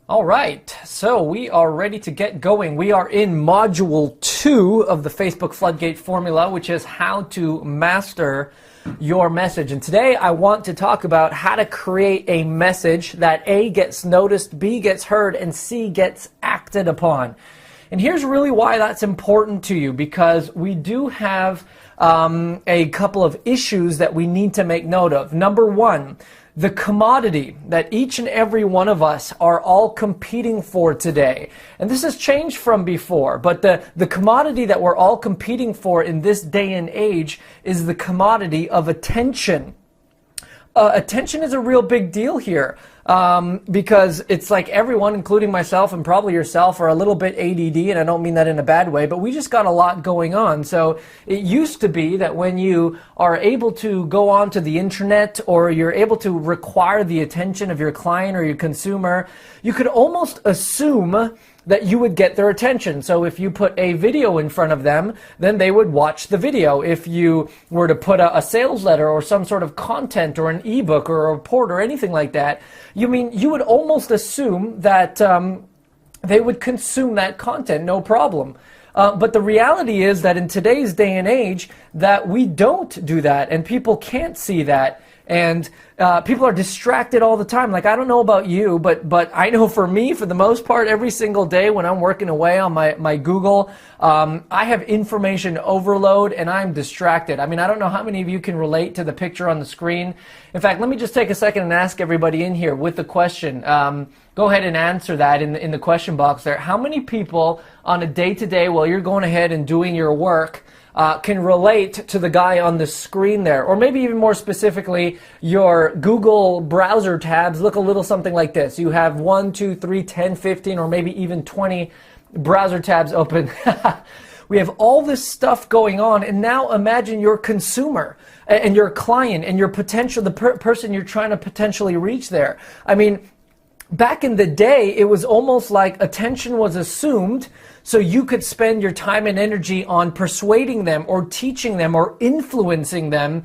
All right, so we are ready to get going. We are in module 2 of the Facebook Floodgate formula, which is how to master your message. And today I want to talk about how to create a message that A, gets noticed, B, gets heard, and C, gets acted upon. And here's really why that's important to you, because we do have a couple of issues that we need to make note of. Number one, the commodity that each and every one of us are all competing for today. And this has changed from before, but the commodity that we're all competing for in this day and age is the commodity of attention. Attention is a real big deal here because it's like everyone, including myself and probably yourself, are a little bit ADD, and I don't mean that in a bad way, but we just got a lot going on. So it used to be that when you are able to go onto the internet or you're able to require the attention of your client or your consumer, you could almost assume that you would get their attention. So if you put a video in front of them, then they would watch the video. If you were to put a sales letter or some sort of content or an ebook or a report or anything like that, you would almost assume that they would consume that content, no problem. But the reality is that in today's day and age, that we don't do that, and people can't see that. And people are distracted all the time. Like, I don't know about you, but I know for me, for the most part, every single day when I'm working away on my Google, I have information overload and I'm distracted. I mean, I don't know how many of you can relate to the picture on the screen. In fact, let me just take a second and ask everybody in here with the question. Go ahead and answer that in the question box there. How many people on a day-to-day while you're going ahead and doing your work can relate to the guy on the screen there? Or maybe even more specifically, your Google browser tabs look a little something like this. You have 1, 2, 3, 10, 15, or maybe even 20 browser tabs open. We have all this stuff going on, and now imagine your consumer and your client and your potential, the person you're trying to potentially reach there. I mean, back in the day, it was almost like attention was assumed, so you could spend your time and energy on persuading them or teaching them or influencing them,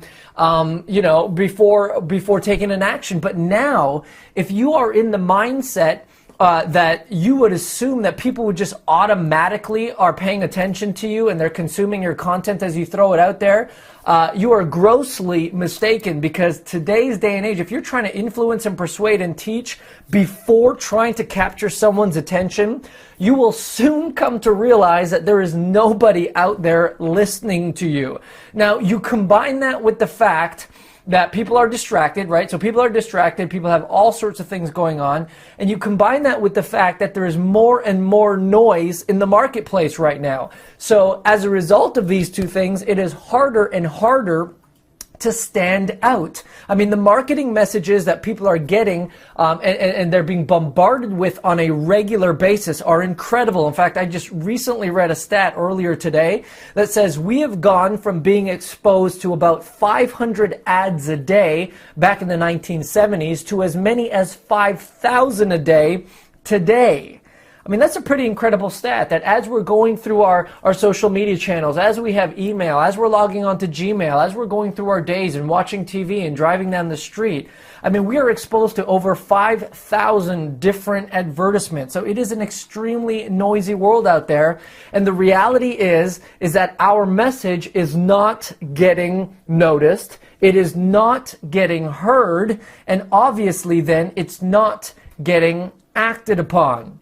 before taking an action. But now, if you are in the mindset that you would assume that people would just automatically are paying attention to you and they're consuming your content as you throw it out there, you are grossly mistaken, because today's day and age, if you're trying to influence and persuade and teach before trying to capture someone's attention, you will soon come to realize that there is nobody out there listening to you. Now, you combine that with the fact that people are distracted, right? So people are distracted, people have all sorts of things going on, and you combine that with the fact that there is more and more noise in the marketplace right now. So as a result of these two things, it is harder and harder to stand out. I mean, the marketing messages that people are getting and they're being bombarded with on a regular basis are incredible. In fact, I just recently read a stat earlier today that says we have gone from being exposed to about 500 ads a day back in the 1970s to as many as 5,000 a day today. I mean, that's a pretty incredible stat, that as we're going through our social media channels, as we have email, as we're logging onto Gmail, as we're going through our days and watching TV and driving down the street, I mean, we are exposed to over 5,000 different advertisements. So it is an extremely noisy world out there. And the reality is that our message is not getting noticed. It is not getting heard. And obviously then it's not getting acted upon.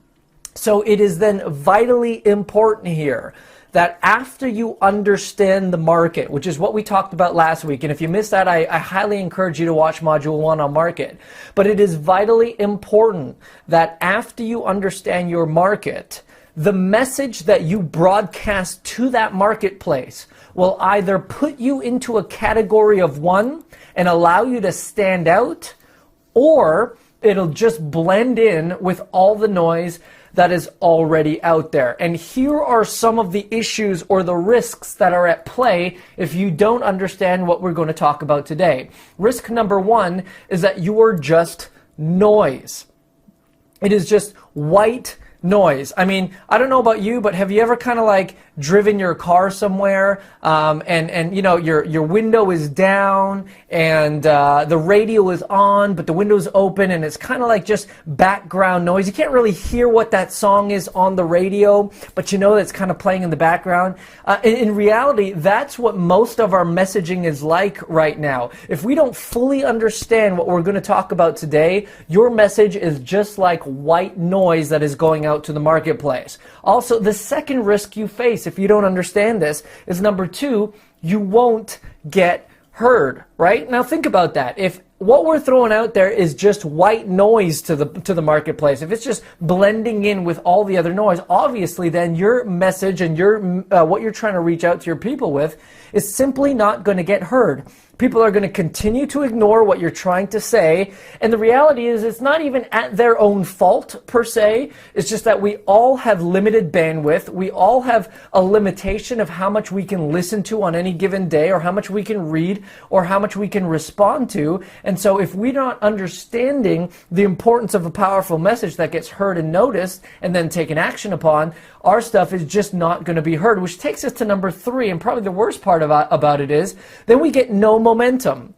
So it is then vitally important here that after you understand the market, which is what we talked about last week, and if you missed that, I highly encourage you to watch Module 1 on market. But it is vitally important that after you understand your market, the message that you broadcast to that marketplace will either put you into a category of one and allow you to stand out, or it'll just blend in with all the noise that is already out there. And here are some of the issues or the risks that are at play if you don't understand what we're going to talk about today. Risk number one is that you are just noise. It is just white noise. I mean, I don't know about you, but have you ever kind of like driven your car somewhere, and you know, your window is down and the radio is on, but the window's open, and it's kind of like just background noise. You can't really hear what that song is on the radio, but you know that it's kind of playing in the background. In reality, that's what most of our messaging is like right now. If we don't fully understand what we're going to talk about today, your message is just like white noise that is going out to the marketplace. Also, the second risk you face if you don't understand this is, number two, you won't get heard, right? Now think about that. If what we're throwing out there is just white noise to the marketplace, if it's just blending in with all the other noise, obviously then your message and your what you're trying to reach out to your people with is simply not going to get heard. People are going to continue to ignore what you're trying to say, and the reality is it's not even at their own fault per se. It's just that we all have limited bandwidth. We all have a limitation of how much we can listen to on any given day, or how much we can read, or how much we can respond to. And so if we're not understanding the importance of a powerful message that gets heard and noticed and then taken action upon, our stuff is just not going to be heard, which takes us to number three, and probably the worst part about it is then we get no momentum.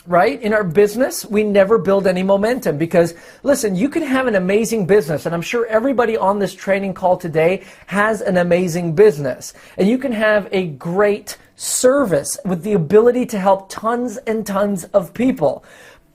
Right? In our business, we never build any momentum because, listen, you can have an amazing business, and I'm sure everybody on this training call today has an amazing business, and you can have a great service with the ability to help tons and tons of people.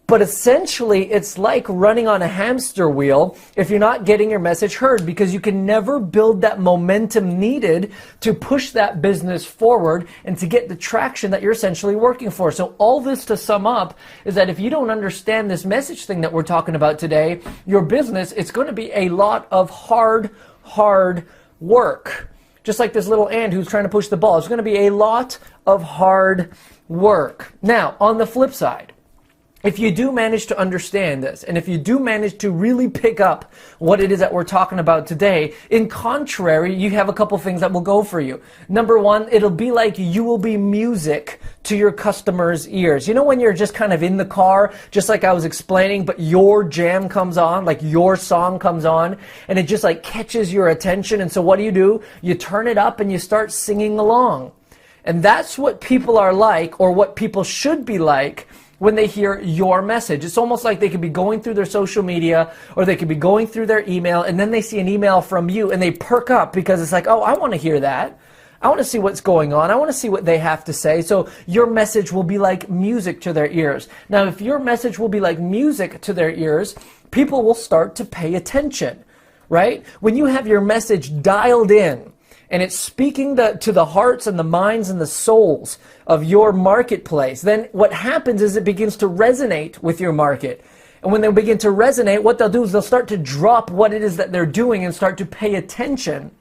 But essentially, it's like running on a hamster wheel if you're not getting your message heard, because you can never build that momentum needed to push that business forward and to get the traction that you're essentially working for. So all this to sum up is that if you don't understand this message thing that we're talking about today, your business, it's going to be a lot of hard work. Just like this little ant who's trying to push the ball. It's going to be a lot of hard work. Now, on the flip side, if you do manage to understand this, and if you do manage to really pick up what it is that we're talking about today, in contrary, you have a couple things that will go for you. Number one, it'll be like you will be music to your customers' ears. You know when you're just kind of in the car, just like I was explaining, but your jam comes on, like your song comes on, and it just like catches your attention, and so what do? You turn it up and you start singing along. And that's what people are like, or what people should be like, when they hear your message. It's almost like they could be going through their social media, or they could be going through their email, and then they see an email from you and they perk up because it's like, oh, I want to hear that. I want to see what's going on. I want to see what they have to say. So your message will be like music to their ears. Now, if your message will be like music to their ears, people will start to pay attention, right? When you have your message dialed in, and it's speaking to the hearts and the minds and the souls of your marketplace, then what happens is it begins to resonate with your market. And when they begin to resonate, what they'll do is they'll start to drop what it is that they're doing and start to pay attention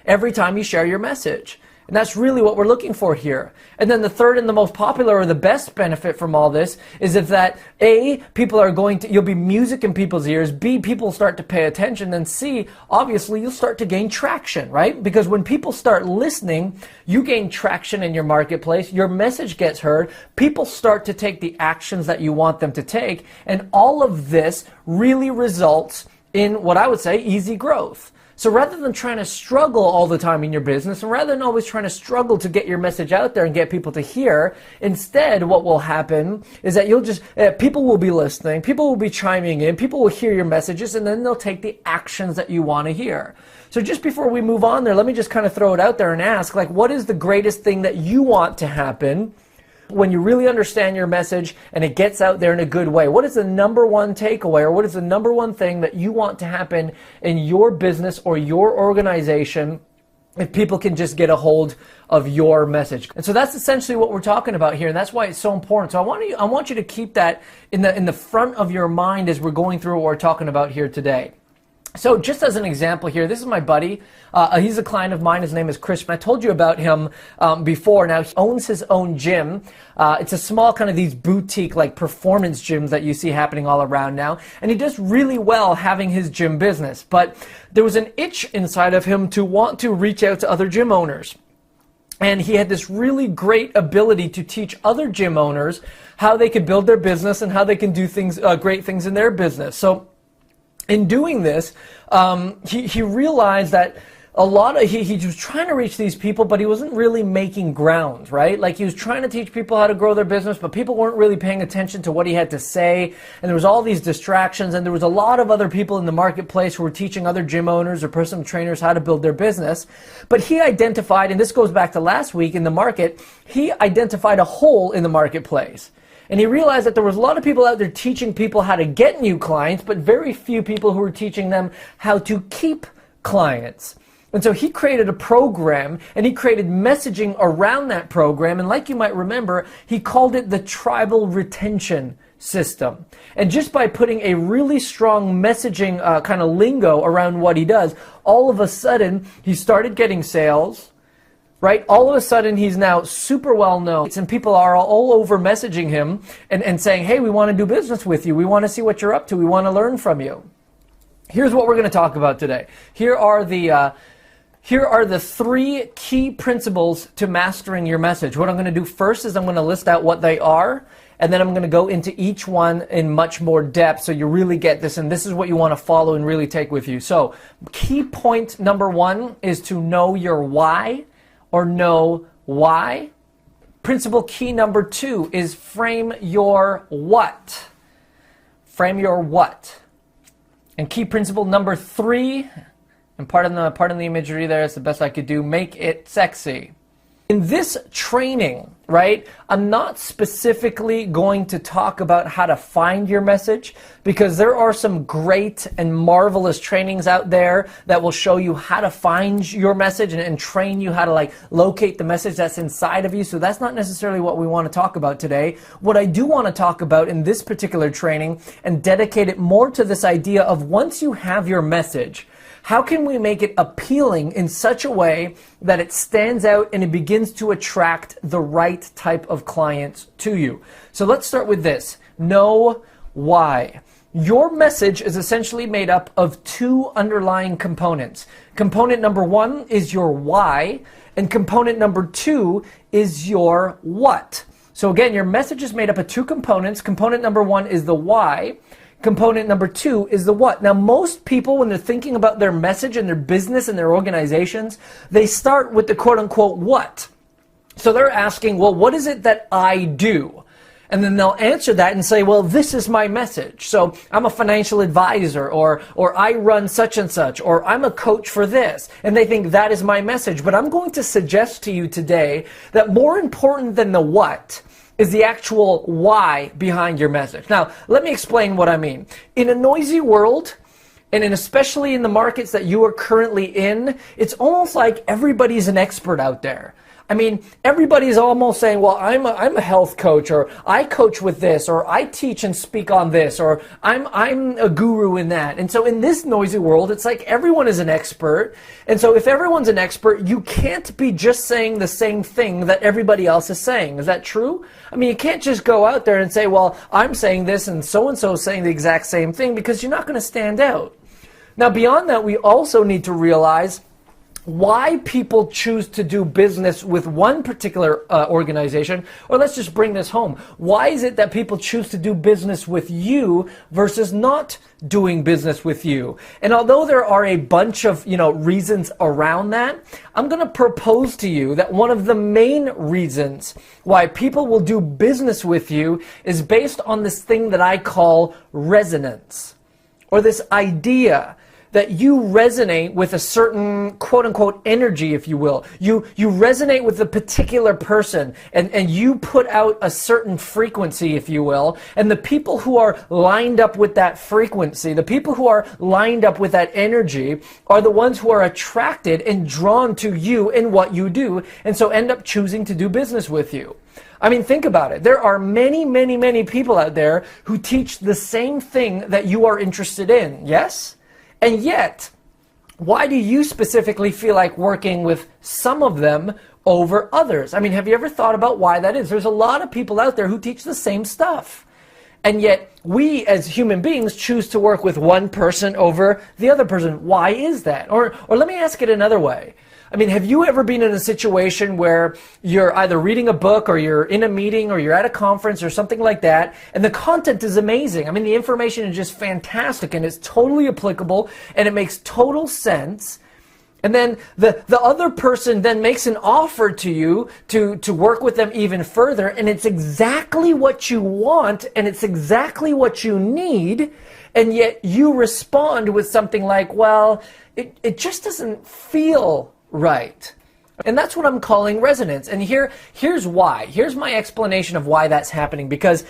every time you share your message. And that's really what we're looking for here. And then the third and the most popular, or the best benefit from all this, is if that A, people are going to, you'll be music in people's ears, B, people start to pay attention, then C, obviously you'll start to gain traction, right? Because when people start listening, you gain traction in your marketplace, your message gets heard, people start to take the actions that you want them to take, and all of this really results in what I would say easy growth. So rather than trying to struggle all the time in your business, and rather than always trying to struggle to get your message out there and get people to hear, instead what will happen is that you'll just, people will be listening, people will be chiming in, people will hear your messages, and then they'll take the actions that you want to hear. So just before we move on there, let me just kind of throw it out there and ask, like, what is the greatest thing that you want to happen when you really understand your message and it gets out there in a good way? What is the number one takeaway, or what is the number one thing that you want to happen in your business or your organization if people can just get a hold of your message? And so that's essentially what we're talking about here, and that's why it's so important. So I want you to keep that in the front of your mind as we're going through what we're talking about here today. So just as an example here, this is my buddy. He's a client of mine. His name is Chris. I told you about him before. Now, he owns his own gym. It's a small kind of these boutique like performance gyms that you see happening all around now. And he does really well having his gym business. But there was an itch inside of him to want to reach out to other gym owners. And he had this really great ability to teach other gym owners how they could build their business and how they can do things, great things in their business. So In doing this, he realized that he was trying to reach these people, but he wasn't really making ground, right? Like he was trying to teach people how to grow their business, but people weren't really paying attention to what he had to say. And there was all these distractions, and there was a lot of other people in the marketplace who were teaching other gym owners or personal trainers how to build their business. But he identified, and this goes back to last week in the market, he identified a hole in the marketplace. And he realized that there was a lot of people out there teaching people how to get new clients, but very few people who were teaching them how to keep clients. And so he created a program, and he created messaging around that program. And like you might remember, he called it the tribal retention system. And just by putting a really strong messaging kind of lingo around what he does, all of a sudden he started getting sales. Right? All of a sudden, he's now super well known, and people are all over messaging him and saying, hey, we want to do business with you. We want to see what you're up to. We want to learn from you. Here's what we're going to talk about today. Here are the 3 key principles to mastering your message. What I'm going to do first is I'm going to list out what they are, and then I'm going to go into each one in much more depth so you really get this, and this is what you want to follow and really take with you. So, key point number 1 is to know your why. Or know why. Principle key number 2 is frame your what. Frame your what. And key principle number 3, and pardon the imagery there, it's the best I could do, make it sexy. In this training, right, I'm not specifically going to talk about how to find your message, because there are some great and marvelous trainings out there that will show you how to find your message and train you how to like locate the message that's inside of you. So that's not necessarily what we want to talk about today. What I do want to talk about in this particular training and dedicate it more to this idea of once you have your message, how can we make it appealing in such a way that it stands out and it begins to attract the right type of clients to you? So let's start with this. Know why. Your message is essentially made up of 2 underlying components. Component number 1 is your why, and component number 2 is your what. So again, your message is made up of 2 components. Component number 1 is the why. Component number 2 is the what. Now, most people, when they're thinking about their message and their business and their organizations, they start with the quote-unquote what. So they're asking, well, what is it that I do? And then they'll answer that and say, well, this is my message. So I'm a financial advisor, or I run such and such, or I'm a coach for this. And they think that is my message. But I'm going to suggest to you today that more important than the what is the actual why behind your message. Now, let me explain what I mean. In a noisy world, and especially in the markets that you are currently in, it's almost like everybody's an expert out there. I mean, everybody's almost saying, well, I'm a health coach, or I coach with this, or I teach and speak on this, or I'm a guru in that. And so in this noisy world, it's like everyone is an expert. And so if everyone's an expert, you can't be just saying the same thing that everybody else is saying. Is that true? I mean, you can't just go out there and say, well, I'm saying this and so is saying the exact same thing, because you're not going to stand out. Now, beyond that, we also need to realize why people choose to do business with one particular organization, or let's just bring this home. Why is it that people choose to do business with you versus not doing business with you? And although there are a bunch of, reasons around that, I'm going to propose to you that one of the main reasons why people will do business with you is based on this thing that I call resonance, or this idea that you resonate with a certain quote-unquote energy, if you will. You resonate with a particular person, and you put out a certain frequency, if you will, and the people who are lined up with that frequency, the people who are lined up with that energy, are the ones who are attracted and drawn to you and what you do, and so end up choosing to do business with you. I mean, think about it. There are many, many, many people out there who teach the same thing that you are interested in, yes? And yet, why do you specifically feel like working with some of them over others? I mean, have you ever thought about why that is? There's a lot of people out there who teach the same stuff. And yet, we as human beings choose to work with one person over the other person. Why is that? Or let me ask it another way. I mean, have you ever been in a situation where you're either reading a book or you're in a meeting or you're at a conference or something like that, and the content is amazing? I mean, the information is just fantastic and it's totally applicable and it makes total sense. And then the other person then makes an offer to you to work with them even further, and it's exactly what you want and it's exactly what you need, and yet you respond with something like, well, it just doesn't feel right. And that's what I'm calling resonance. And here's why. Here's my explanation of why that's happening. Because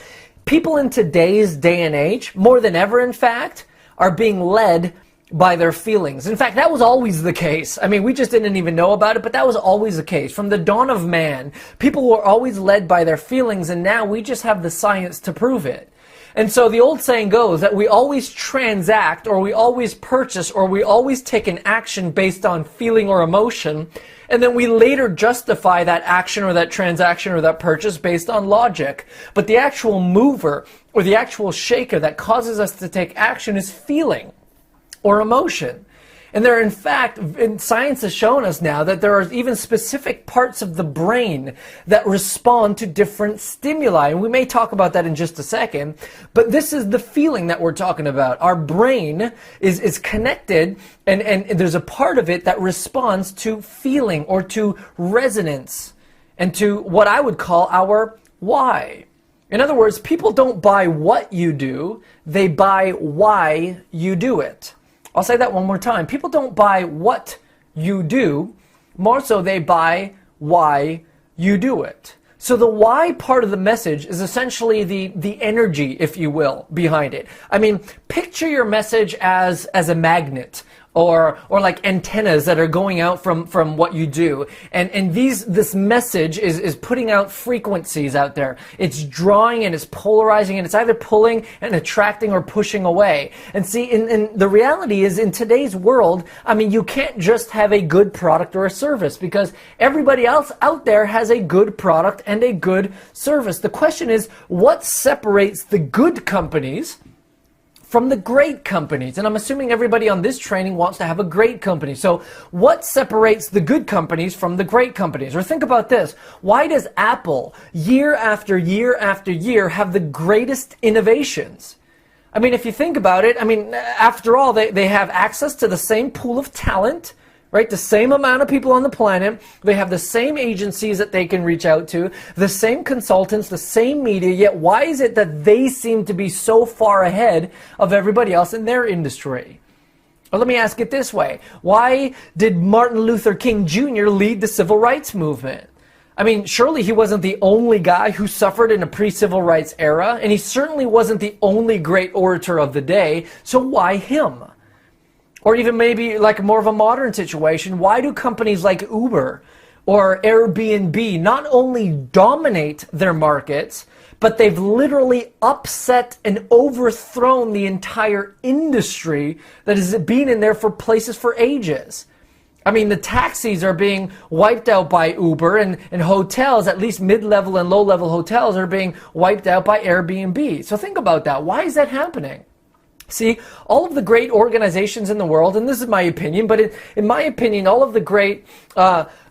people in today's day and age, more than ever in fact, are being led by their feelings. In fact, that was always the case. I mean, we just didn't even know about it, but that was always the case. From the dawn of man, people were always led by their feelings, and now we just have the science to prove it. And so the old saying goes that we always transact, or we always purchase, or we always take an action based on feeling or emotion, and then we later justify that action or that transaction or that purchase based on logic. But the actual mover or the actual shaker that causes us to take action is feeling or emotion. And there, in fact, science has shown us now that there are even specific parts of the brain that respond to different stimuli. And we may talk about that in just a second, but this is the feeling that we're talking about. Our brain is connected, and there's a part of it that responds to feeling or to resonance and to what I would call our why. In other words, people don't buy what you do, they buy why you do it. I'll say that one more time. People don't buy what you do, more so they buy why you do it. So the why part of the message is essentially the energy, if you will, behind it. I mean, picture your message as a magnet, or like antennas that are going out from what you do. And this message is putting out frequencies out there. It's drawing and it's polarizing, and it's either pulling and attracting or pushing away. And see, in the reality is, in today's world, I mean, you can't just have a good product or a service, because everybody else out there has a good product and a good service. The question is, what separates the good companies from the great companies? And I'm assuming everybody on this training wants to have a great company. So what separates the good companies from the great companies? Or think about this. Why does Apple year after year after year have the greatest innovations? I mean, if you think about it, I mean, after all, they have access to the same pool of talent, right? The same amount of people on the planet. They have the same agencies that they can reach out to, the same consultants, the same media. Yet why is it that they seem to be so far ahead of everybody else in their industry? Or let me ask it this way. Why did Martin Luther King Jr. lead the civil rights movement? I mean, surely he wasn't the only guy who suffered in a pre-civil rights era, and he certainly wasn't the only great orator of the day, so why him? Or even maybe like more of a modern situation, why do companies like Uber or Airbnb not only dominate their markets, but they've literally upset and overthrown the entire industry that has been in there for places for ages? I mean, the taxis are being wiped out by Uber, and hotels, at least mid-level and low-level hotels, are being wiped out by Airbnb. So think about that. Why is that happening? See, all of the great organizations in the world, and this is my opinion, but in my opinion, all of the great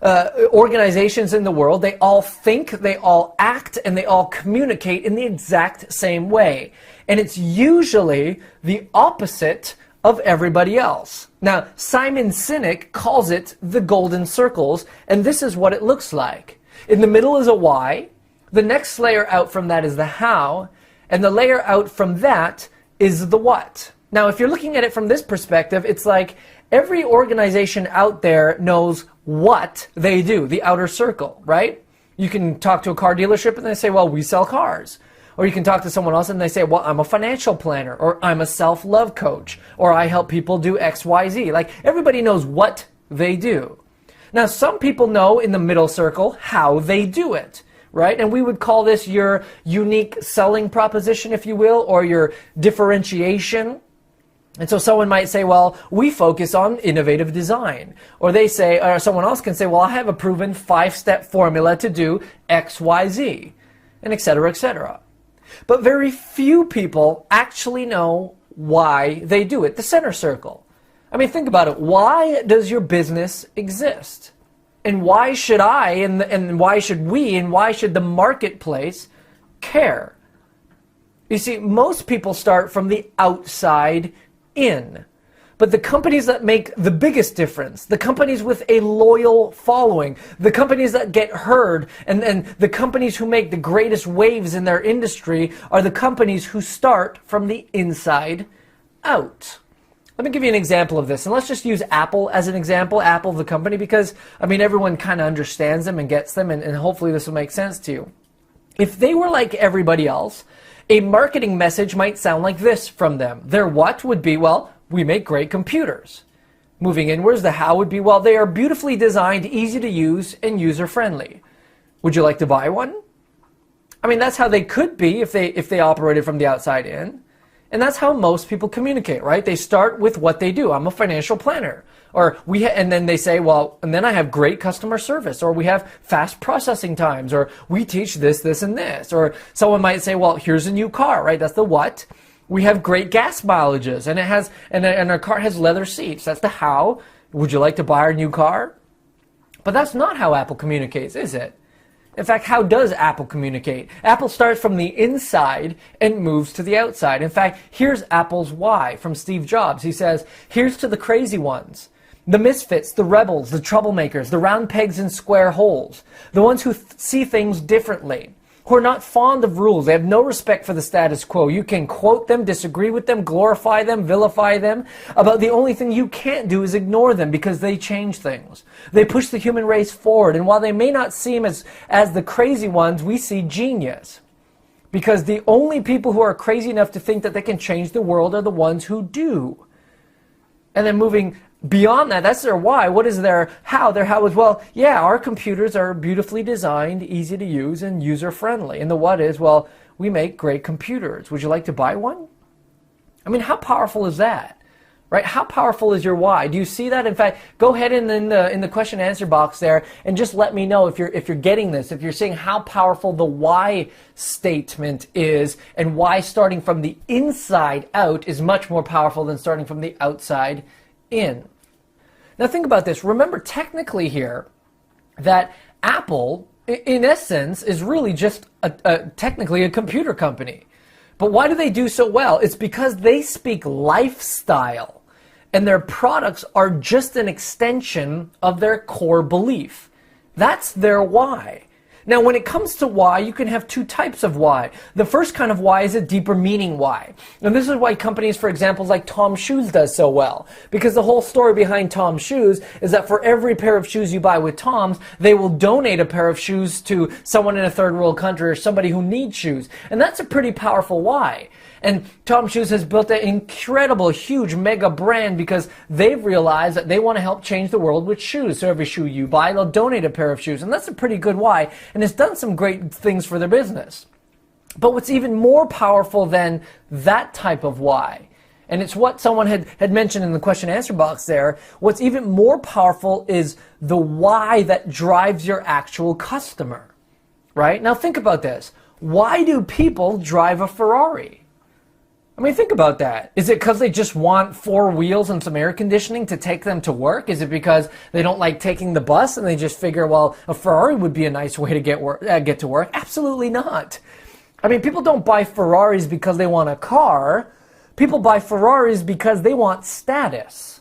organizations in the world, they all think, they all act, and they all communicate in the exact same way. And it's usually the opposite of everybody else. Now, Simon Sinek calls it the golden circles, and this is what it looks like. In the middle is a why, the next layer out from that is the how, and the layer out from that is the what. Now, if you're looking at it from this perspective, it's like every organization out there knows what they do, the outer circle, right? You can talk to a car dealership and they say, well, we sell cars. Or you can talk to someone else and they say, well, I'm a financial planner, or I'm a self-love coach, or I help people do X, Y, Z. Like, everybody knows what they do. Now, some people know in the middle circle how they do it, right? And we would call this your unique selling proposition, if you will, or your differentiation. And so someone might say, well, we focus on innovative design. Or they say, or someone else can say, well, I have a proven 5-step formula to do X, Y, Z, and et cetera, et cetera. But very few people actually know why they do it, the center circle. I mean, think about it. Why does your business exist? And why should I and why should we and why should the marketplace care? You see, most people start from the outside in. But the companies that make the biggest difference, the companies with a loyal following, the companies that get heard, and the companies who make the greatest waves in their industry are the companies who start from the inside out. Let me give you an example of this. And let's just use Apple as an example, Apple the company, because, I mean, everyone kind of understands them and gets them, and hopefully this will make sense to you. If they were like everybody else, a marketing message might sound like this from them. Their what would be, well, we make great computers. Moving inwards, the how would be, well, they are beautifully designed, easy to use, and user-friendly. Would you like to buy one? I mean, that's how they could be if they operated from the outside in. And that's how most people communicate, right? They start with what they do. I'm a financial planner. Or and then they say, well, and then I have great customer service, or we have fast processing times, or we teach this, this, and this. Or someone might say, well, here's a new car, right? That's the what. We have great gas mileages, and and our car has leather seats. That's the how. Would you like to buy our new car? But that's not how Apple communicates, is it? In fact, how does Apple communicate? Apple starts from the inside and moves to the outside. In fact, here's Apple's why from Steve Jobs. He says, here's to the crazy ones, the misfits, the rebels, the troublemakers, the round pegs in square holes, the ones who see things differently, who are not fond of rules. They have no respect for the status quo. You can quote them, disagree with them, glorify them, vilify them. About the only thing you can't do is ignore them because they change things. They push the human race forward. And while they may not seem as the crazy ones, we see genius. Because the only people who are crazy enough to think that they can change the world are the ones who do. And then moving beyond that, that's their why. What is their how? Their how is, well, yeah, our computers are beautifully designed, easy to use, and user-friendly. And the what is, well, we make great computers. Would you like to buy one? I mean, how powerful is that? Right? How powerful is your why? Do you see that? In fact, go ahead in the question and answer box there and just let me know if you're getting this, if you're seeing how powerful the why statement is, and why starting from the inside out is much more powerful than starting from the outside in. Now think about this. Remember technically here that Apple, in essence, is really just technically a computer company. But why do they do so well? It's because they speak lifestyle, and their products are just an extension of their core belief. That's their why. Now, when it comes to why, you can have two types of why. The first kind of why is a deeper meaning why. And this is why companies, for example, like Tom Shoes does so well. Because the whole story behind Tom Shoes is that for every pair of shoes you buy with Tom's, they will donate a pair of shoes to someone in a third world country or somebody who needs shoes. And that's a pretty powerful why. And Tom Shoes has built an incredible, huge, mega brand because they've realized that they want to help change the world with shoes. So every shoe you buy, they'll donate a pair of shoes. And that's a pretty good why. And it's done some great things for their business. But what's even more powerful than that type of why, and it's what someone had mentioned in the question and answer box there, what's even more powerful is the why that drives your actual customer. Right? Now think about this. Why do people drive a Ferrari? I mean, think about that. Is it because they just want 4 wheels and some air conditioning to take them to work? Is it because they don't like taking the bus and they just figure, well, a Ferrari would be a nice way to get to work? Absolutely not. I mean, people don't buy Ferraris because they want a car. People buy Ferraris because they want status.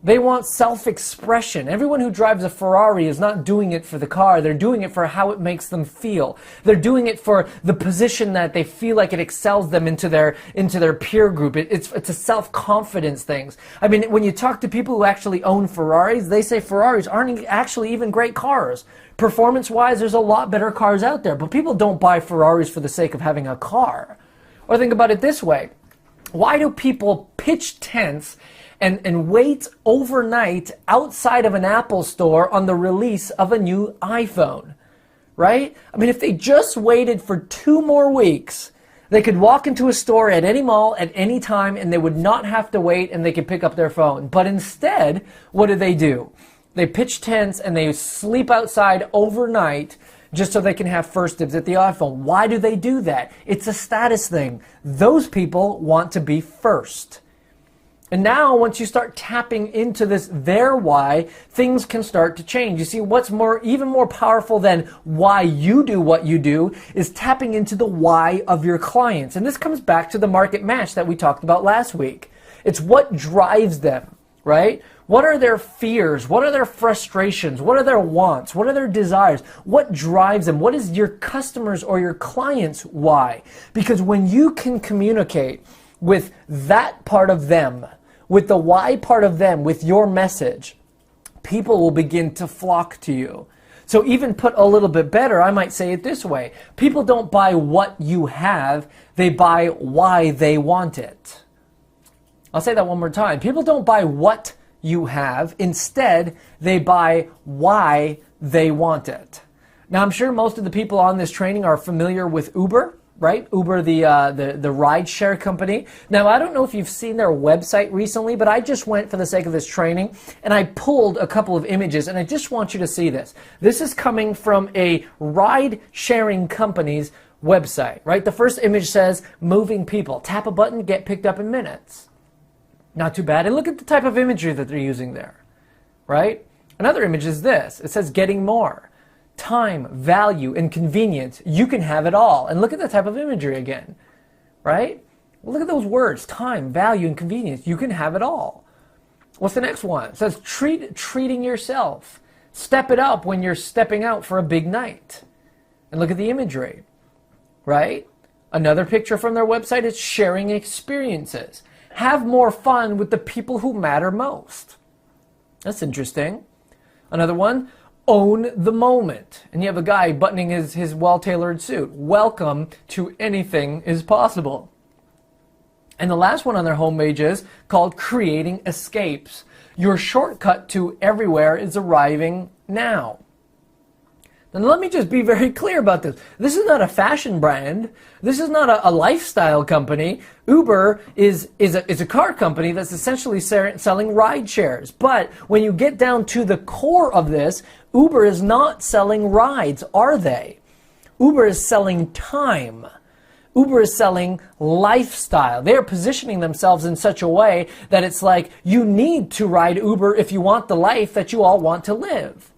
They want self-expression. Everyone who drives a Ferrari is not doing it for the car. They're doing it for how it makes them feel. They're doing it for the position that they feel like it excels them into their peer group. It's a self-confidence thing. I mean, when you talk to people who actually own Ferraris, they say Ferraris aren't actually even great cars. Performance-wise, there's a lot better cars out there. But people don't buy Ferraris for the sake of having a car. Or think about it this way. Why do people pitch tents and wait overnight outside of an Apple store on the release of a new iPhone, right? I mean, if they just waited for 2 more weeks, they could walk into a store at any mall at any time and they would not have to wait and they could pick up their phone. But instead, what do? They pitch tents and they sleep outside overnight just so they can have first dibs at the iPhone. Why do they do that? It's a status thing. Those people want to be first. And now, once you start tapping into this their why, things can start to change. You see, what's even more powerful than why you do what you do is tapping into the why of your clients. And this comes back to the market match that we talked about last week. It's what drives them, right? What are their fears? What are their frustrations? What are their wants? What are their desires? What drives them? What is your customers or your clients' why? Because when you can communicate with that part of them, with the why part of them, with your message, people will begin to flock to you. So even put a little bit better, I might say it this way. People don't buy what you have, they buy why they want it. I'll say that one more time. People don't buy what you have, instead they buy why they want it. Now I'm sure most of the people on this training are familiar with Uber. Right? Uber, the ride-share company. Now, I don't know if you've seen their website recently, but I just went for the sake of this training, and I pulled a couple of images, and I just want you to see this. This is coming from a ride-sharing company's website, right? The first image says, moving people. Tap a button, get picked up in minutes. Not too bad. And look at the type of imagery that they're using there, right? Another image is this. It says, getting more. Time, value, and convenience. You can have it all. And look at the type of imagery again, right? Well, look at those words, time, value, and convenience. You can have it all. What's the next one? It says treating yourself. Step it up when you're stepping out for a big night. And look at the imagery, right? Another picture from their website is sharing experiences. Have more fun with the people who matter most. That's interesting. Another one, own the moment. And you have a guy buttoning his well-tailored suit. Welcome to anything is possible. And the last one on their homepage is called creating escapes. Your shortcut to everywhere is arriving now. Then let me just be very clear about this. This is not a fashion brand. This is not a lifestyle company. Uber is a car company that's essentially selling ride shares. But when you get down to the core of this, Uber is not selling rides, are they? Uber is selling time. Uber is selling lifestyle. They are positioning themselves in such a way that it's like you need to ride Uber if you want the life that you all want to live.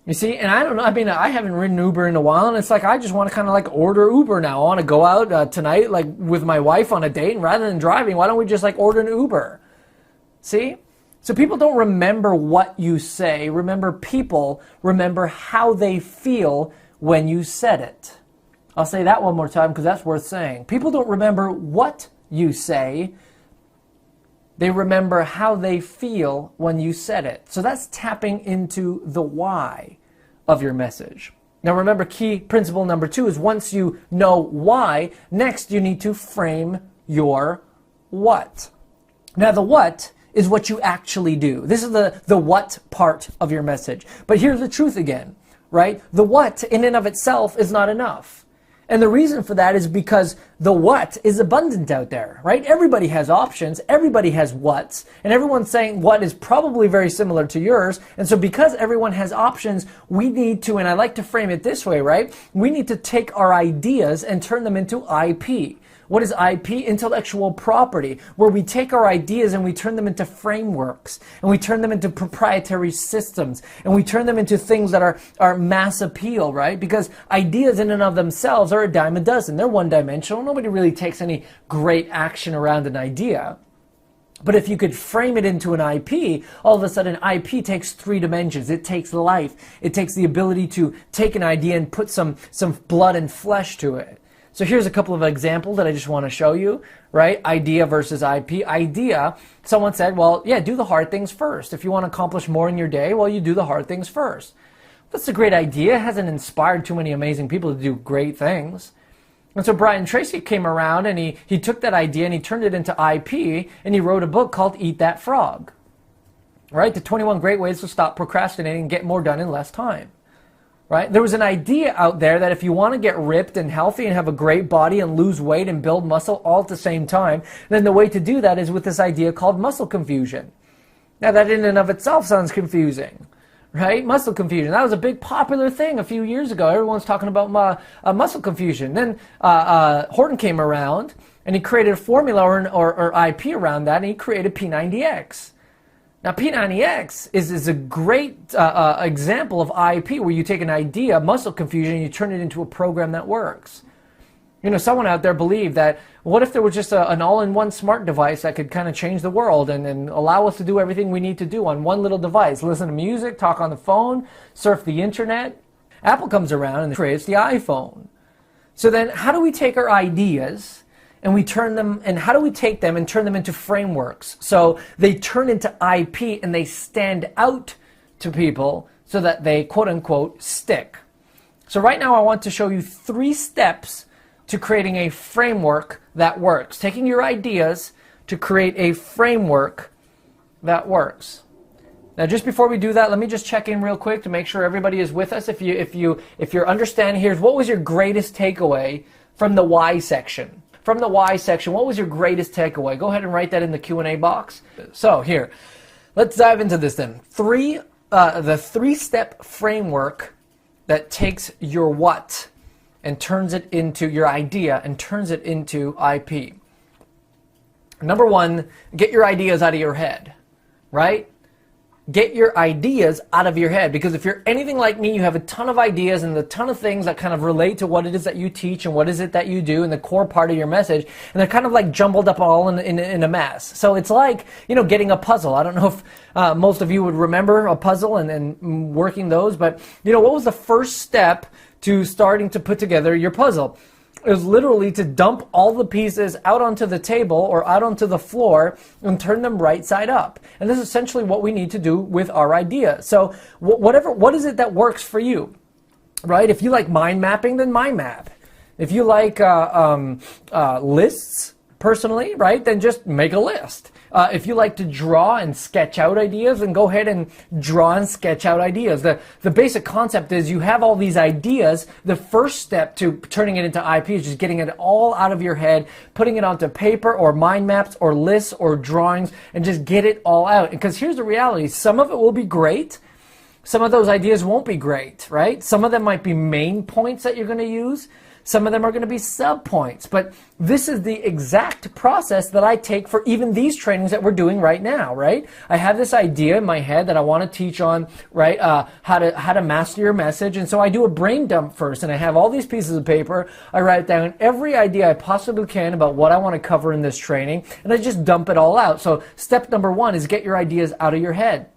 You see, and I don't know, I mean, I haven't ridden Uber in a while, and it's like I just want to kind of like order Uber now. I want to go out tonight like with my wife on a date, and rather than driving, why don't we just like order an Uber? See? So people don't remember what you say. Remember people, remember how they feel when you said it. I'll say that one more time because that's worth saying. People don't remember what you say. They remember how they feel when you said it. So that's tapping into the why of your message. Now remember, key principle number 2 is once you know why, next you need to frame your what. Now the what is what you actually do. This is the what part of your message. But here's the truth again, right? The what in and of itself is not enough. And the reason for that is because the what is abundant out there, right? Everybody has options, everybody has whats, and everyone's saying what is probably very similar to yours. And so because everyone has options, we need to, and I like to frame it this way, right? We need to take our ideas and turn them into IP. What is IP? Intellectual property, where we take our ideas and we turn them into frameworks, and we turn them into proprietary systems, and we turn them into things that are mass appeal, right? Because ideas in and of themselves are a dime a dozen. They're one-dimensional. Nobody really takes any great action around an idea. But if you could frame it into an IP, all of a sudden IP takes 3 dimensions. It takes life. It takes the ability to take an idea and put some blood and flesh to it. So here's a couple of examples that I just want to show you, right? Idea versus IP. Idea, someone said, well, yeah, do the hard things first. If you want to accomplish more in your day, well, you do the hard things first. That's a great idea. It hasn't inspired too many amazing people to do great things. And so Brian Tracy came around and he took that idea and he turned it into IP, and he wrote a book called Eat That Frog, right? The 21 Great Ways to Stop Procrastinating and Get More Done in Less Time. Right? There was an idea out there that if you want to get ripped and healthy and have a great body and lose weight and build muscle all at the same time, then the way to do that is with this idea called muscle confusion. Now that in and of itself sounds confusing, right? Muscle confusion. That was a big popular thing a few years ago. Everyone's talking about muscle confusion. Then Horton came around And he created a formula or IP around that, and he created P90X. Now, P90X is a great example of IP where you take an idea, muscle confusion, and you turn it into a program that works. You know, someone out there believed that, what if there was just an all-in-one smart device that could kind of change the world and allow us to do everything we need to do on one little device? Listen to music, talk on the phone, surf the internet. Apple comes around and creates the iPhone. So then how do we take our ideas and we turn them, and how do we take them and turn them into frameworks? So they turn into IP and they stand out to people so that they, quote unquote, stick. So right now I want to show you 3 steps to creating a framework that works. Taking your ideas to create a framework that works. Now, just before we do that, let me just check in real quick to make sure everybody is with us. If you're understanding here, what was your greatest takeaway from the why section? From the why section, what was your greatest takeaway? Go ahead and write that in the Q&A box. So here, let's dive into this then. The 3-step framework that takes your what and turns it into your idea and turns it into IP. Number 1, get your ideas out of your head, right? Get your ideas out of your head, because if you're anything like me, you have a ton of ideas and a ton of things that kind of relate to what it is that you teach and what is it that you do and the core part of your message, and they're kind of like jumbled up all in a mess. So it's like, you know, getting a puzzle. I don't know if most of you would remember a puzzle and working those, but you know, what was the first step to starting to put together your puzzle? It was literally to dump all the pieces out onto the table or out onto the floor and turn them right side up. And this is essentially what we need to do with our idea. So what is it that works for you, right? If you like mind mapping, then mind map. If you like lists personally, right, then just make a list. If you like to draw and sketch out ideas, then go ahead and draw and sketch out ideas. The basic concept is you have all these ideas. The first step to turning it into IP is just getting it all out of your head, putting it onto paper or mind maps or lists or drawings, and just get it all out. Because here's the reality. Some of it will be great. Some of those ideas won't be great, right? Some of them might be main points that you're going to use. Some of them are going to be sub-points, but this is the exact process that I take for even these trainings that we're doing right now, right? I have this idea in my head that I want to teach on, right, how to master your message, and so I do a brain dump first, and I have all these pieces of paper. I write down every idea I possibly can about what I want to cover in this training, and I just dump it all out. So step number 1 is get your ideas out of your head.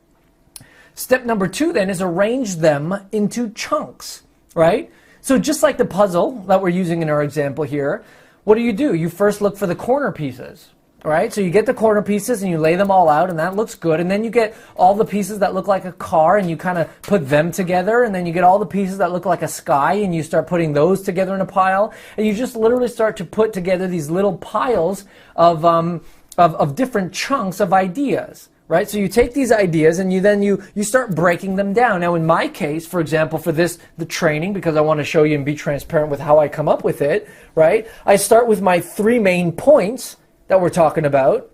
Step number 2 then is arrange them into chunks, right? So just like the puzzle that we're using in our example here, what do? You first look for the corner pieces, right? So you get the corner pieces and you lay them all out, and that looks good. And then you get all the pieces that look like a car and you kind of put them together. And then you get all the pieces that look like a sky and you start putting those together in a pile. And you just literally start to put together these little piles of different chunks of ideas. Right? So you take these ideas and you start breaking them down. Now in my case, for example, for the training, because I want to show you and be transparent with how I come up with it, right? I start with my 3 main points that we're talking about,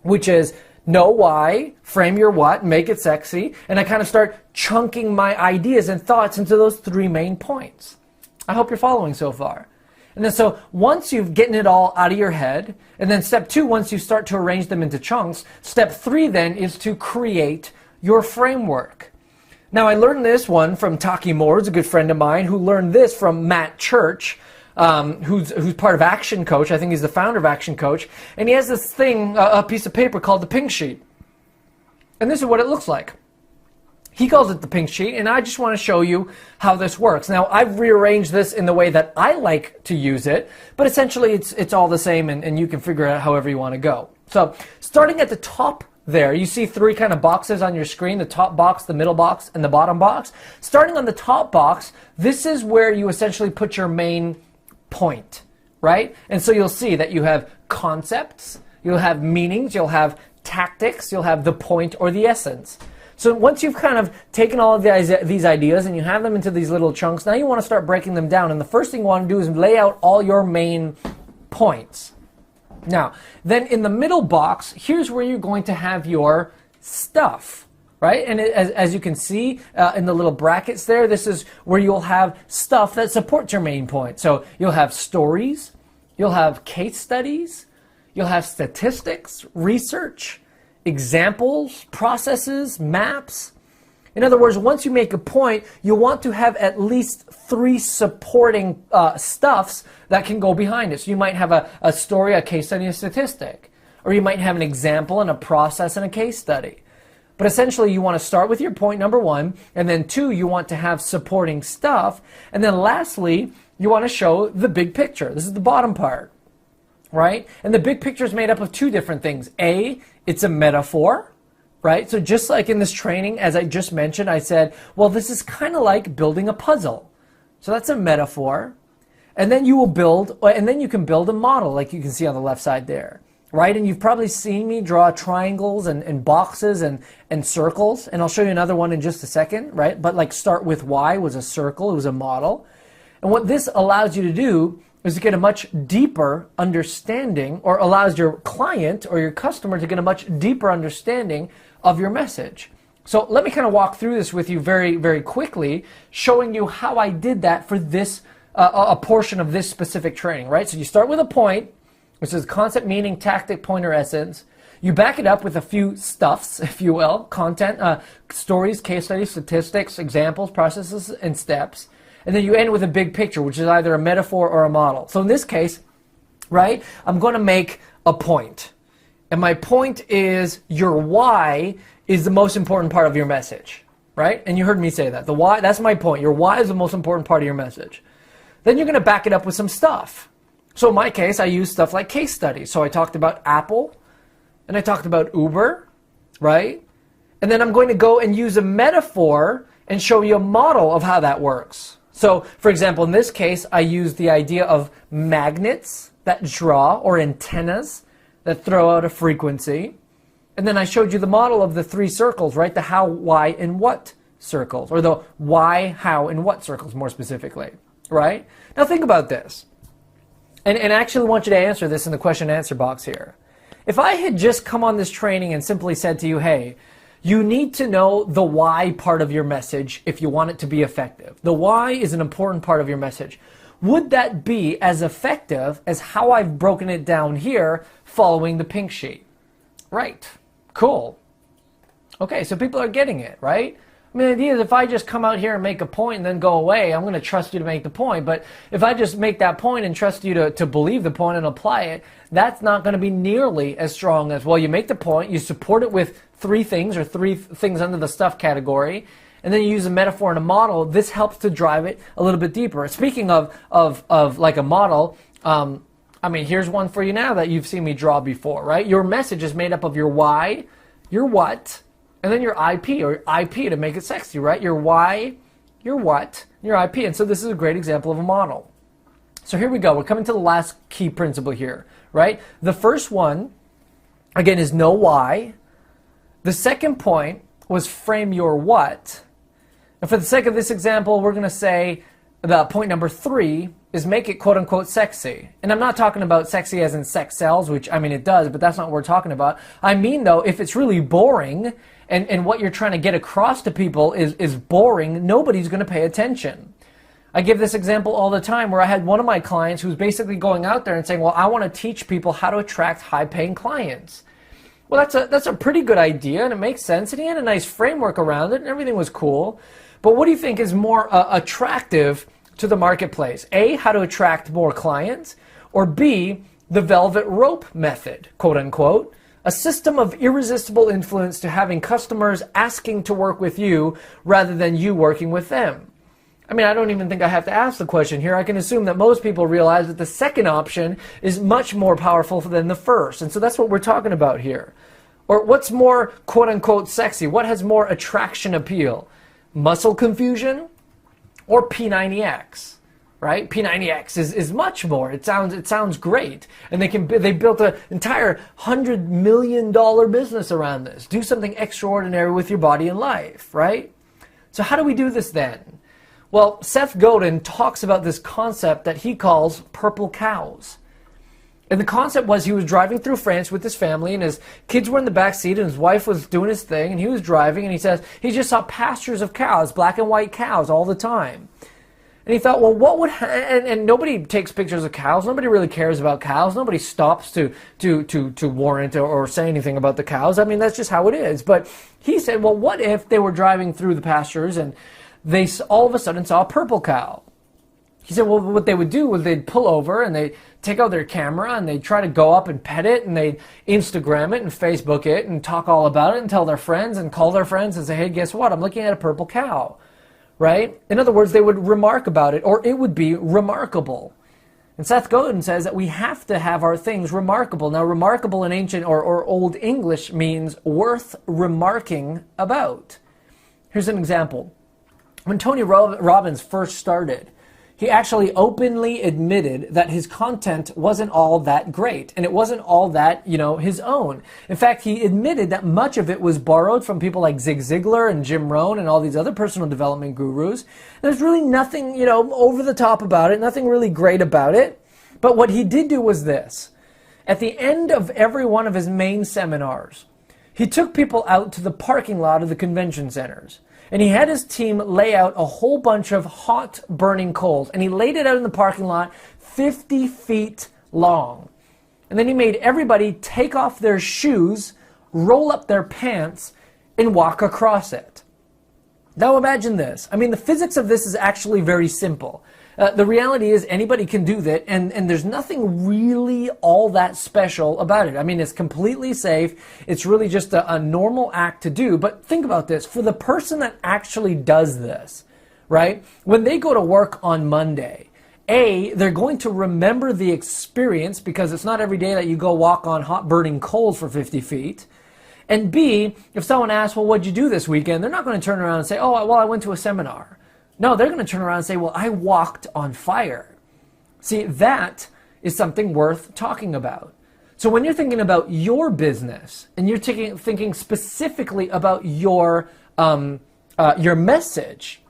which is know why, frame your what, make it sexy, and I kind of start chunking my ideas and thoughts into those 3 main points. I hope you're following so far. And then so once you've gotten it all out of your head, and then step 2, once you start to arrange them into chunks, step 3 then is to create your framework. Now I learned this one from Taki Moore, who's a good friend of mine, who learned this from Matt Church, who's part of Action Coach. I think he's the founder of Action Coach. And he has this thing, a piece of paper called the Pink Sheet. And this is what it looks like. He calls it the Pink Sheet, and I just want to show you how this works. Now, I've rearranged this in the way that I like to use it, but essentially it's all the same, and you can figure out however you want to go. So, starting at the top there, you see 3 kind of boxes on your screen, the top box, the middle box, and the bottom box. Starting on the top box, this is where you essentially put your main point, right? And so you'll see that you have concepts, you'll have meanings, you'll have tactics, you'll have the point or the essence. So once you've kind of taken all of these ideas and you have them into these little chunks, now you want to start breaking them down. And the first thing you want to do is lay out all your main points. Now, then in the middle box, here's where you're going to have your stuff, right? And as you can see in the little brackets there, this is where you'll have stuff that supports your main point. So you'll have stories, You'll have case studies. You'll have statistics, research, examples, processes, maps. In other words, once you make a point, you want to have at least 3 supporting stuffs that can go behind it. So you might have a story, a case study, a statistic. Or you might have an example and a process and a case study. But essentially, you want to start with your point number 1, and then 2, you want to have supporting stuff. And then lastly, you want to show the big picture. This is the bottom part, right? And the big picture is made up of 2 different things. A, it's a metaphor. Right? So just like in this training, as I just mentioned, I said, well, this is kind of like building a puzzle. So that's a metaphor. And then you can build a model like you can see on the left side there. Right? And you've probably seen me draw triangles and boxes and circles. And I'll show you another one in just a second, right? But like start with Y was a circle, it was a model. And what this allows you to do is to get a much deeper understanding, or allows your client or your customer to get a much deeper understanding of your message. So let me kind of walk through this with you very, very quickly, showing you how I did that for this, a portion of this specific training, right? So you start with a point, which is concept, meaning, tactic, point, or essence. You back it up with a few stuffs, if you will, content, stories, case studies, statistics, examples, processes, and steps. And then you end with a big picture, which is either a metaphor or a model. So in this case, right, I'm going to make a point. And my point is your why is the most important part of your message, right? And you heard me say that. The why, that's my point. Your why is the most important part of your message. Then you're going to back it up with some stuff. So in my case, I use stuff like case studies. So I talked about Apple, and I talked about Uber, right? And then I'm going to go and use a metaphor and show you a model of how that works. So, for example, in this case, I used the idea of magnets that draw, or antennas that throw out a frequency. And then I showed you the model of the 3 circles, right? The how, why, and what circles, or the why, how, and what circles more specifically, right? Now think about this. And I actually want you to answer this in the question and answer box here. If I had just come on this training and simply said to you, hey, you need to know the why part of your message if you want it to be effective. The why is an important part of your message. Would that be as effective as how I've broken it down here following the pink sheet? Right. Cool. Okay, so people are getting it, right? I mean, the idea is if I just come out here and make a point and then go away, I'm going to trust you to make the point. But if I just make that point and trust you to believe the point and apply it, that's not going to be nearly as strong as, well, you make the point, you support it with 3 things or 3 things under the stuff category, and then you use a metaphor and a model. This helps to drive it a little bit deeper. Speaking of like a model, I mean, here's one for you now that you've seen me draw before, right? Your message is made up of your why, your what, and then your IP, or IP to make it sexy, right? Your why, your what, your IP. And so this is a great example of a model. So here we go. We're coming to the last key principle here, right? The first one, again, is know why. The second point was frame your what. And for the sake of this example, we're going to say the point number 3 is make it quote unquote sexy. And I'm not talking about sexy as in sex sells, which I mean it does, but that's not what we're talking about. I mean though, if it's really boring and what you're trying to get across to people is boring, nobody's going to pay attention. I give this example all the time where I had one of my clients who's basically going out there and saying, well, I want to teach people how to attract high-paying clients. Well, that's a pretty good idea, and it makes sense, and he had a nice framework around it, and everything was cool. But what do you think is more attractive to the marketplace? A, how to attract more clients, or B, the velvet rope method, quote unquote, a system of irresistible influence to having customers asking to work with you rather than you working with them? I mean, I don't even think I have to ask the question here. I can assume that most people realize that the second option is much more powerful than the first. And so that's what we're talking about here. Or what's more quote unquote sexy? What has more attraction appeal? Muscle confusion or P90X? Right? P90X is much more. It sounds great. And they built an entire $100 million business around this. Do something extraordinary with your body and life, right? So how do we do this then? Well, Seth Godin talks about this concept that he calls purple cows. And the concept was he was driving through France with his family, and his kids were in the back seat, and his wife was doing his thing, and he was driving, and he says he just saw pastures of cows, black and white cows all the time. And he thought, well, what would and nobody takes pictures of cows. Nobody really cares about cows. Nobody stops to warrant or say anything about the cows. I mean, that's just how it is. But he said, well, what if they were driving through the pastures and they all of a sudden saw a purple cow? He said, well, what they would do was they'd pull over and they'd take out their camera and they'd try to go up and pet it and they'd Instagram it and Facebook it and talk all about it and tell their friends and call their friends and say, hey, guess what? I'm looking at a purple cow. Right? In other words, they would remark about it, or it would be remarkable. And Seth Godin says that we have to have our things remarkable. Now, remarkable in ancient or Old English means worth remarking about. Here's an example. When Tony Robbins first started, he actually openly admitted that his content wasn't all that great, and it wasn't all that, his own. In fact, he admitted that much of it was borrowed from people like Zig Ziglar and Jim Rohn and all these other personal development gurus. There's really nothing, over the top about it, nothing really great about it. But what he did do was this. At the end of every one of his main seminars, he took people out to the parking lot of the convention centers. And he had his team lay out a whole bunch of hot burning coals. And he laid it out in the parking lot 50 feet long. And then he made everybody take off their shoes, roll up their pants, and walk across it. Now imagine this. I mean, the physics of this is actually very simple. The reality is anybody can do that, and there's nothing really all that special about it. I mean, it's completely safe. It's really just a normal act to do. But think about this. For the person that actually does this, right, when they go to work on Monday, they're going to remember the experience because it's not every day that you go walk on hot burning coals for 50 feet. And B, if someone asks, well, what'd you do this weekend? They're not going to turn around and say, oh, well, I went to a seminar. No, they're going to turn around and say, well, I walked on fire. See, that is something worth talking about. So when you're thinking about your business and you're thinking specifically about your message,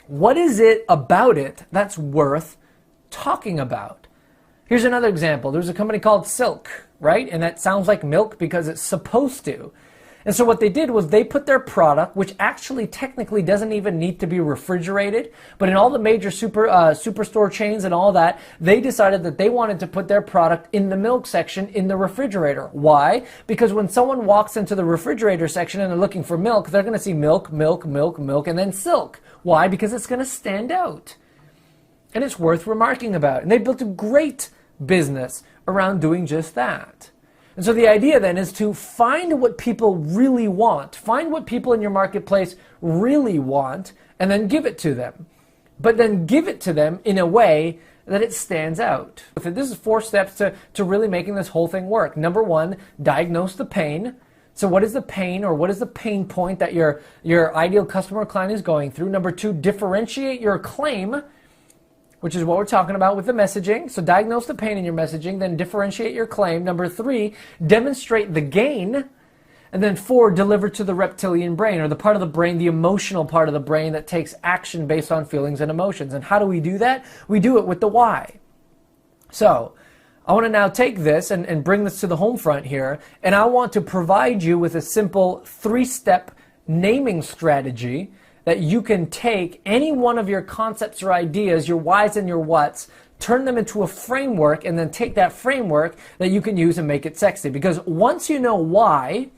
what is it about it that's worth talking about? Here's another example. There's a company called Silk, right? And that sounds like milk because it's supposed to. And so what they did was they put their product, which actually technically doesn't even need to be refrigerated, but in all the major superstore chains and all that, they decided that they wanted to put their product in the milk section in the refrigerator. Why? Because when someone walks into the refrigerator section and they're looking for milk, they're going to see milk, milk, milk, milk, and then Silk. Why? Because it's going to stand out. And it's worth remarking about. And they built a great business around doing just that. And so the idea then is to find what people really want. Find what people in your marketplace really want and then give it to them. But then give it to them in a way that it stands out. This is 4 steps to really making this whole thing work. Number 1, diagnose the pain. So what is the pain or what is the pain point that your ideal customer or client is going through? Number 2, differentiate your claim, which is what we're talking about with the messaging. So diagnose the pain in your messaging, then differentiate your claim. Number 3, demonstrate the gain. And then 4, deliver to the reptilian brain, or the part of the brain, the emotional part of the brain that takes action based on feelings and emotions. And how do we do that? We do it with the why. So I want to now take this and bring this to the home front here, and I want to provide you with a simple 3-step naming strategy that you can take any one of your concepts or ideas, your whys and your whats, turn them into a framework, and then take that framework that you can use and make it sexy. Because once you know why,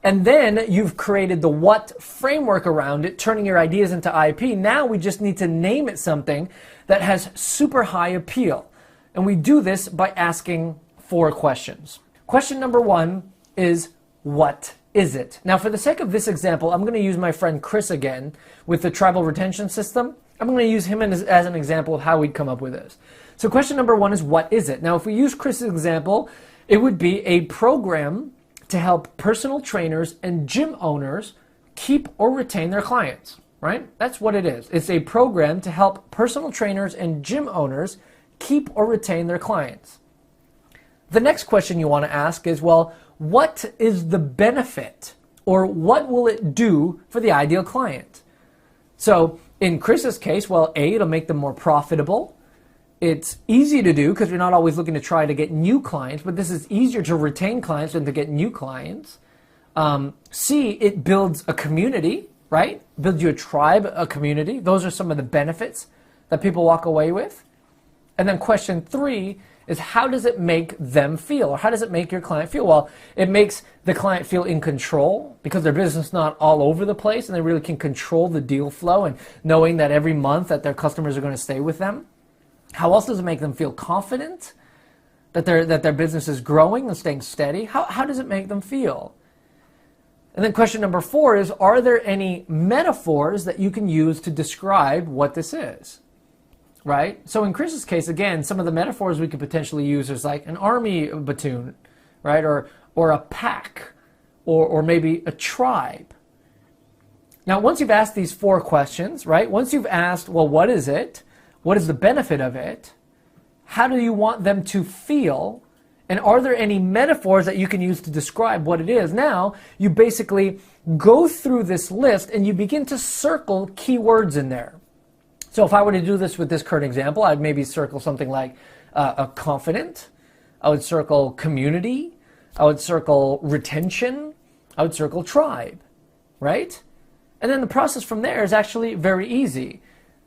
and then you've created the what framework around it, turning your ideas into IP, now we just need to name it something that has super high appeal. And we do this by asking 4 questions. Question number 1 is, what is it? Now, for the sake of this example, I'm going to use my friend Chris again with the tribal retention system. I'm going to use him as an example of how we'd come up with this. So question number 1 is, what is it? Now, if we use Chris's example, it would be a program to help personal trainers and gym owners keep or retain their clients, right? That's what it is. It's a program to help personal trainers and gym owners keep or retain their clients. The next question you want to ask is, well, what is the benefit, or what will it do for the ideal client? So in Chris's case, well, it'll make them more profitable. It's easy to do because we're not always looking to try to get new clients, but this is easier to retain clients than to get new clients. C, it builds a community, right? Builds you a tribe, a community. Those are some of the benefits that people walk away with? And then question 3 is, how does it make them feel? Or how does it make your client feel? Well, it makes the client feel in control because their business is not all over the place and they really can control the deal flow and knowing that every month that their customers are going to stay with them. How else does it make them feel confident that their business is growing and staying steady? How does it make them feel? And then question number 4 is, are there any metaphors that you can use to describe what this is? Right? So in Chris's case, again, some of the metaphors we could potentially use is like an army platoon, right? Or a pack, or maybe a tribe. Now, once you've asked these 4 questions, right? Once you've asked, well, what is it? What is the benefit of it? How do you want them to feel? And are there any metaphors that you can use to describe what it is? Now, you basically go through this list and you begin to circle keywords in there. So if I were to do this with this current example, I'd maybe circle something like a confident. I would circle community. I would circle retention. I would circle tribe, right? And then the process from there is actually very easy.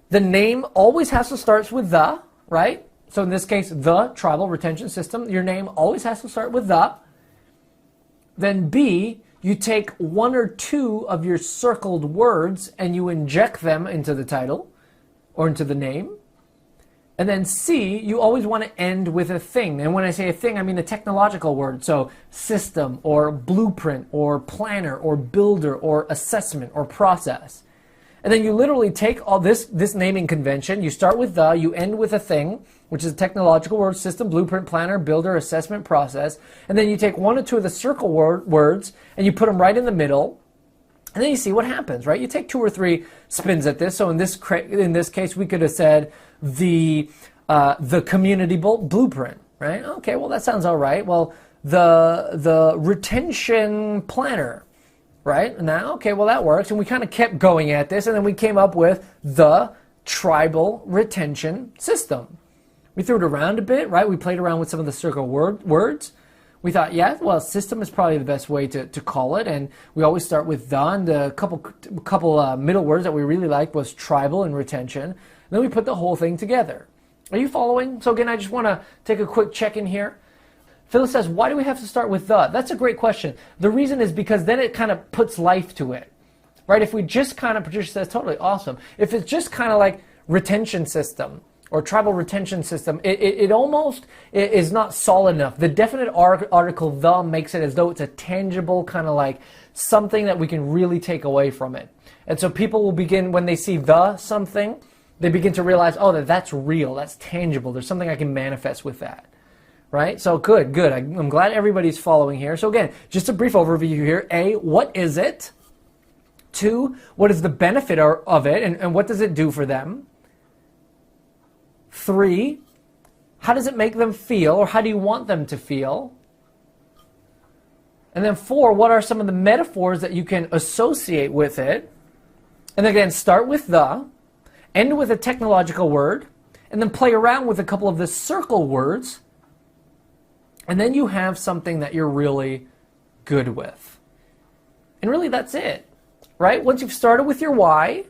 The name always has to start with the, right? So in this case, the tribal retention system, your name always has to start with the. Then B, you take 1 or 2 of your circled words and you inject them into the title or into the name. And then C, you always want to end with a thing. And when I say a thing, I mean a technological word. So system or blueprint or planner or builder or assessment or process. And then you literally take all this naming convention, you start with the, you end with a thing, which is a technological word, system, blueprint, planner, builder, assessment, process. And then you take 1 or 2 of the circle words and you put them right in the middle. And then you see what happens, right? You take 2 or 3 spins at this. So in this case, we could have said the community blueprint, right? Okay, well, that sounds all right. Well, the retention planner, right? Now, okay, well, that works. And we kind of kept going at this, and then we came up with the tribal retention system. We threw it around a bit, right? We played around with some of the circle words. We thought, yeah, well, system is probably the best way to call it, and we always start with the, and a couple middle words that we really liked was tribal and retention. And then we put the whole thing together. Are you following? So again, I just want to take a quick check-in here. Phyllis says, why do we have to start with the? That's a great question. The reason is because then it kind of puts life to it, right? If we just kind of, Patricia says, totally awesome. If it's just kind of like retention system, or tribal retention system, it almost is not solid enough. The definite article, the, makes it as though it's a tangible kind of like something that we can really take away from it. And so people will begin, when they see the something, they begin to realize, oh, that's real, that's tangible, there's something I can manifest with that. Right? So good. I'm glad everybody's following here. So again, just a brief overview here. A, what is it? 2, what is the benefit of it, and what does it do for them? 3, how does it make them feel, or how do you want them to feel? And then 4, what are some of the metaphors that you can associate with it? And again, start with the, end with a technological word, and then play around with a couple of the circle words, and then you have something that you're really good with. And really that's it, right? Once you've started with your why,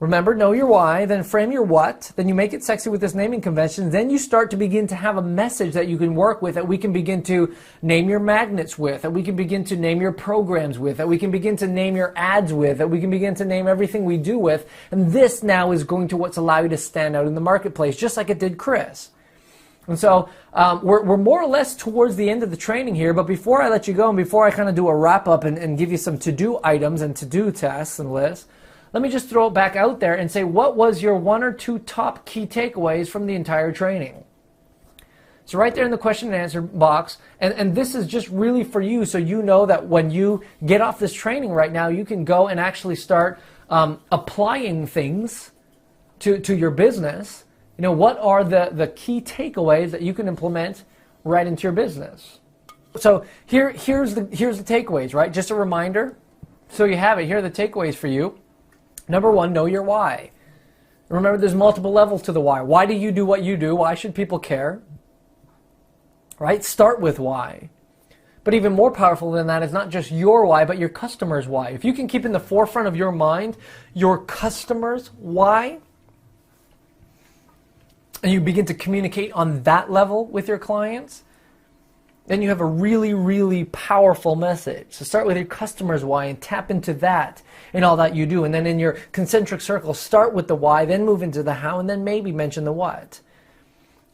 remember, know your why, then frame your what, then you make it sexy with this naming convention, then you start to begin to have a message that you can work with, that we can begin to name your magnets with, that we can begin to name your programs with, that we can begin to name your ads with, that we can begin to name everything we do with, and this now is going to what's allow you to stand out in the marketplace, just like it did Chris. And so we're more or less towards the end of the training here, but before I let you go and before I kind of do a wrap up and give you some to-do items and to-do tasks and lists, let me just throw it back out there and say, what was your 1 or 2 top key takeaways from the entire training? So right there in the question and answer box, and this is just really for you, so you know that when you get off this training right now, you can go and actually start applying things to your business. You know, what are the key takeaways that you can implement right into your business? So here's the takeaways, right? Just a reminder. So you have it. Here are the takeaways for you. Number 1, know your why. Remember, there's multiple levels to the why. Why do you do what you do? Why should people care? Right? Start with why. But even more powerful than that is not just your why, but your customer's why. If you can keep in the forefront of your mind your customer's why, and you begin to communicate on that level with your clients, then you have a really, really powerful message. So start with your customer's why and tap into that in all that you do. And then in your concentric circle, start with the why, then move into the how, and then maybe mention the what.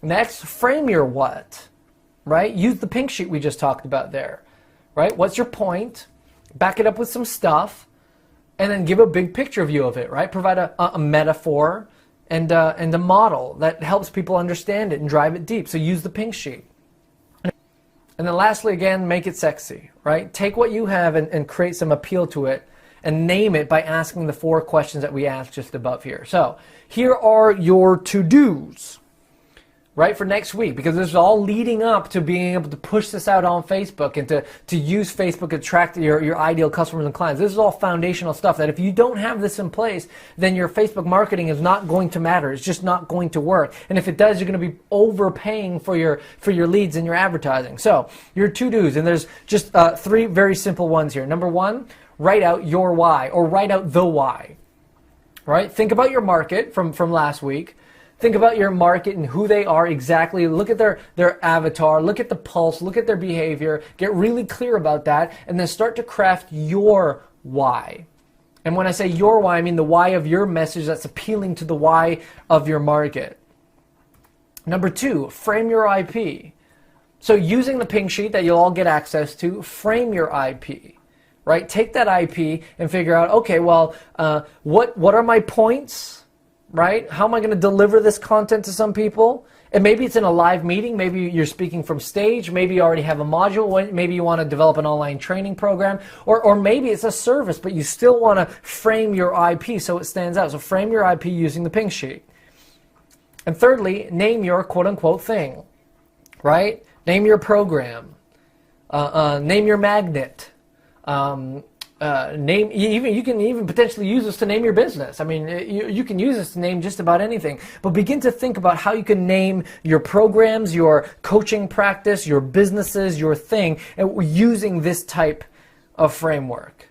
Next, frame your what, right? Use the pink sheet we just talked about there, right? What's your point? Back it up with some stuff, and then give a big picture view of it, right? Provide a metaphor and a model that helps people understand it and drive it deep. So use the pink sheet. And then lastly, again, make it sexy, right? Take what you have and create some appeal to it and name it by asking the 4 questions that we asked just above here. So here are your to-dos, right, for next week, because this is all leading up to being able to push this out on Facebook and to use Facebook to attract your ideal customers and clients. This is all foundational stuff that if you don't have this in place, then your Facebook marketing is not going to matter. It's just not going to work. And if it does, you're going to be overpaying for your leads and your advertising. So your to-dos, and there's just 3 very simple ones here. Number 1, write out your why, or write out the why, right? Think about your market from last week. Think about your market and who they are exactly. Look at their avatar, look at the pulse, look at their behavior, get really clear about that, and then start to craft your why. And when I say your why, I mean the why of your message that's appealing to the why of your market. Number 2, frame your IP. So using the pink sheet that you'll all get access to, frame your IP. Right? Take that IP and figure out, okay, well, what are my points? Right? How am I going to deliver this content to some people? And maybe it's in a live meeting. Maybe you're speaking from stage. Maybe you already have a module. Maybe you want to develop an online training program. Or maybe it's a service, but you still want to frame your IP so it stands out. So frame your IP using the pink sheet. And thirdly, name your quote-unquote thing. Right? Name your program. Name your magnet. You can even potentially use this to name your business. I mean, you can use this to name just about anything, but begin to think about how you can name your programs, your coaching practice, your businesses, your thing, and using this type of framework.